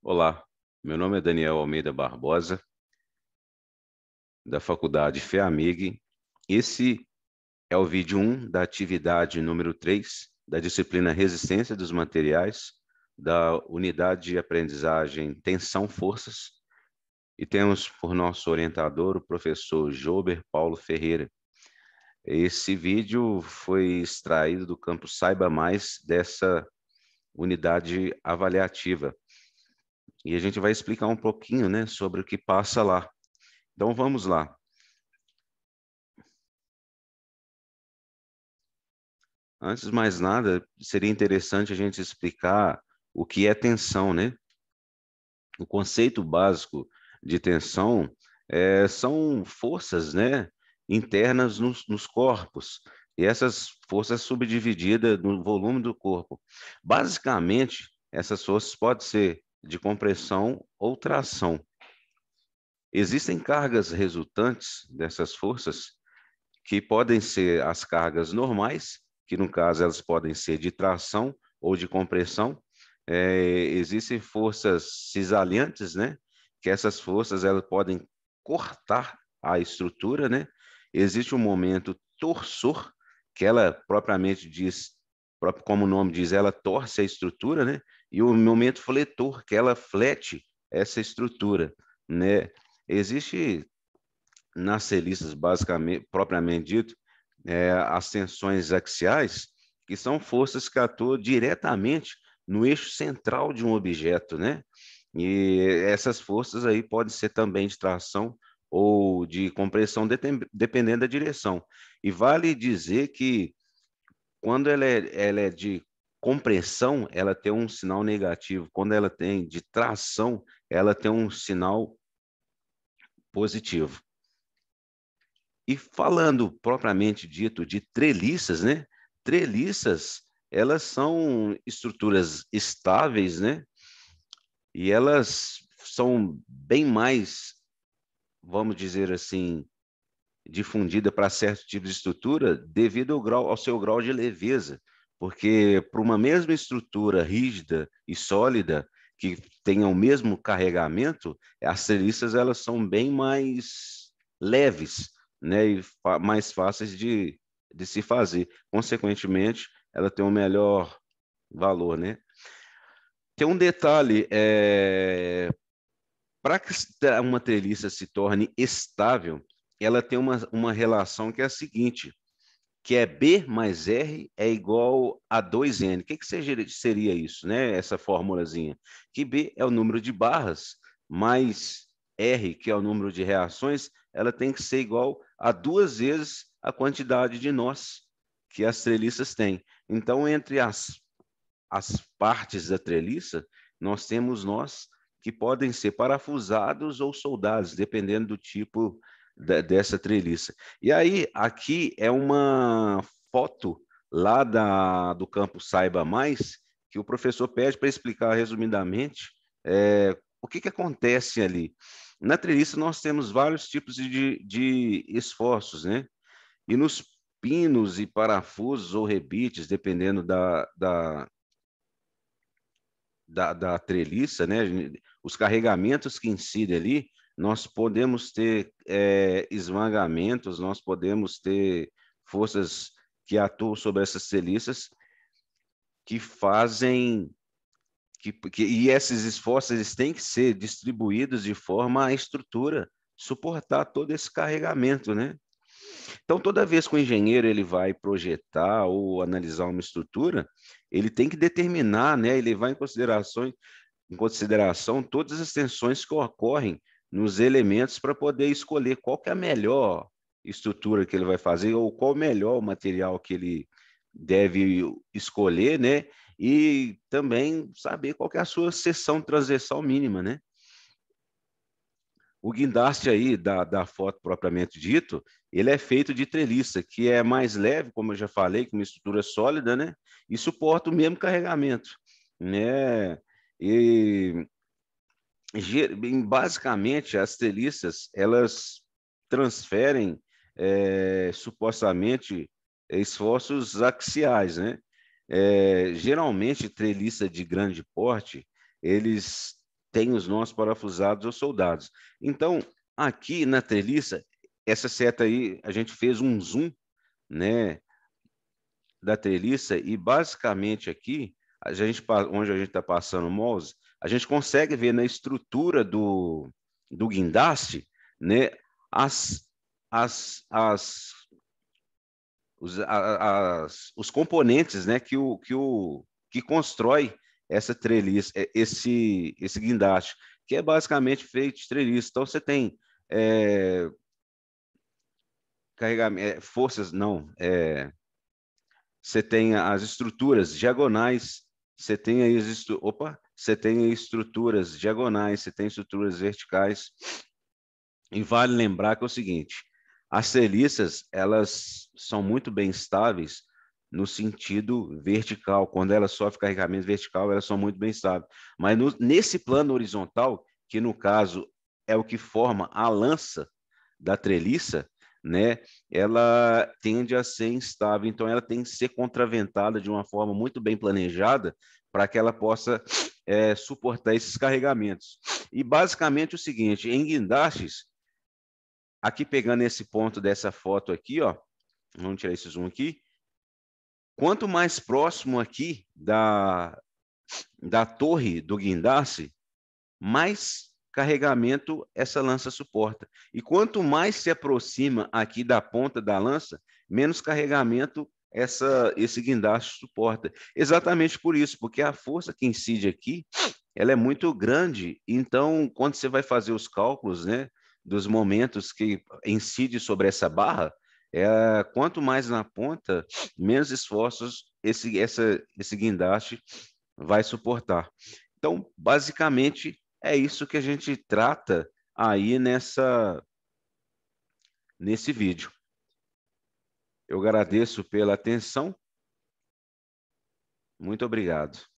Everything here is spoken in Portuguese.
Olá, meu nome é Daniel Almeida Barbosa, da Faculdade FEAMIG. Esse é o vídeo 1 da atividade número 3 da disciplina Resistência dos Materiais, da unidade de aprendizagem Tensão Forças, e temos por nosso orientador o professor Jober Paulo Ferreira. Esse vídeo foi extraído do campo Saiba Mais dessa unidade avaliativa. E a gente vai explicar um pouquinho, né, sobre o que passa lá. Então vamos lá. Antes de mais nada, seria interessante a gente explicar o que é tensão, né? O conceito básico de tensão são forças, né, internas nos corpos, e essas forças subdivididas no volume do corpo. Basicamente, essas forças podem ser de compressão ou tração. Existem cargas resultantes dessas forças que podem ser as cargas normais, que no caso elas podem ser de tração ou de compressão. Existem forças cisalhantes, né? Que essas forças elas podem cortar a estrutura, né? Existe um momento torsor, que ela propriamente diz, como o nome diz, ela torce a estrutura, né? E o momento fletor, que ela flete essa estrutura, né? Existe nas celiças, basicamente, propriamente dito, as tensões axiais, que são forças que atuam diretamente no eixo central de um objeto, né? E essas forças aí podem ser também de tração ou de compressão, dependendo da direção. E vale dizer que quando ela é de compressão, ela tem um sinal negativo. Quando ela tem de tração, ela tem um sinal positivo. E falando propriamente dito de treliças, né? Treliças, elas são estruturas estáveis, né? E elas são bem mais, vamos dizer assim, difundida para certo tipo de estrutura devido ao seu grau de leveza, porque para uma mesma estrutura rígida e sólida que tenha o mesmo carregamento, as treliças elas são bem mais leves, né, e mais fáceis de se fazer. Consequentemente, ela tem um melhor valor, né? Tem um detalhe, para que uma treliça se torne estável, ela tem uma relação que é a seguinte, que é B mais R é igual a 2N. O que seria isso, né? Essa formulazinha. Que B é o número de barras, mais R, que é o número de reações, ela tem que ser igual a 2 vezes a quantidade de nós que as treliças têm. Então, entre as partes da treliça, nós temos nós que podem ser parafusados ou soldados, dependendo do tipo dessa treliça. E aí, aqui é uma foto lá do campo Saiba Mais, que o professor pede para explicar resumidamente o que acontece ali. Na treliça, nós temos vários tipos de esforços, né? E nos pinos e parafusos ou rebites, dependendo da treliça, né? Os carregamentos que incidem ali, nós podemos ter esmagamentos, nós podemos ter forças que atuam sobre essas treliças que fazem e esses esforços eles têm que ser distribuídos de forma a estrutura suportar todo esse carregamento, né? Então, toda vez que o engenheiro ele vai projetar ou analisar uma estrutura, ele tem que determinar, né, e levar em consideração todas as tensões que ocorrem nos elementos para poder escolher qual que é a melhor estrutura que ele vai fazer ou qual o melhor material que ele deve escolher, né? E também saber qual que é a sua seção transversal mínima, né? O guindaste aí da foto propriamente dito, ele é feito de treliça, que é mais leve, como eu já falei, com uma estrutura sólida, né? E suporta o mesmo carregamento, né? E basicamente as treliças elas transferem supostamente esforços axiais, né? Geralmente treliça de grande porte eles tem os nós parafusados ou soldados. Então, aqui na treliça, essa seta aí, a gente fez um zoom, né, da treliça e basicamente aqui, onde a gente está passando o mouse, a gente consegue ver na estrutura do guindaste, né, as, as, os componentes, né, que constrói essa treliça, esse guindaste, que é basicamente feito de treliça. Então, você tem carregamento, forças, não, você tem as estruturas diagonais, você tem aí você tem aí estruturas diagonais, você tem estruturas verticais. E vale lembrar que é o seguinte, as treliças, elas são muito bem estáveis no sentido vertical. Quando elas sofrem carregamento vertical, elas são muito bem estáveis. Mas nesse plano horizontal, que no caso é o que forma a lança da treliça, né, ela tende a ser instável. Então, ela tem que ser contraventada de uma forma muito bem planejada para que ela possa suportar esses carregamentos. E basicamente o seguinte, em guindastes, aqui pegando esse ponto dessa foto aqui, ó, vamos tirar esse zoom aqui, quanto mais próximo aqui da torre do guindaste, mais carregamento essa lança suporta. E quanto mais se aproxima aqui da ponta da lança, menos carregamento esse guindaste suporta. Exatamente por isso, porque a força que incide aqui, ela é muito grande. Então, quando você vai fazer os cálculos, né, dos momentos que incide sobre essa barra, quanto mais na ponta, menos esforços esse guindaste vai suportar. Então, basicamente, é isso que a gente trata aí nesse vídeo. Eu agradeço pela atenção. Muito obrigado.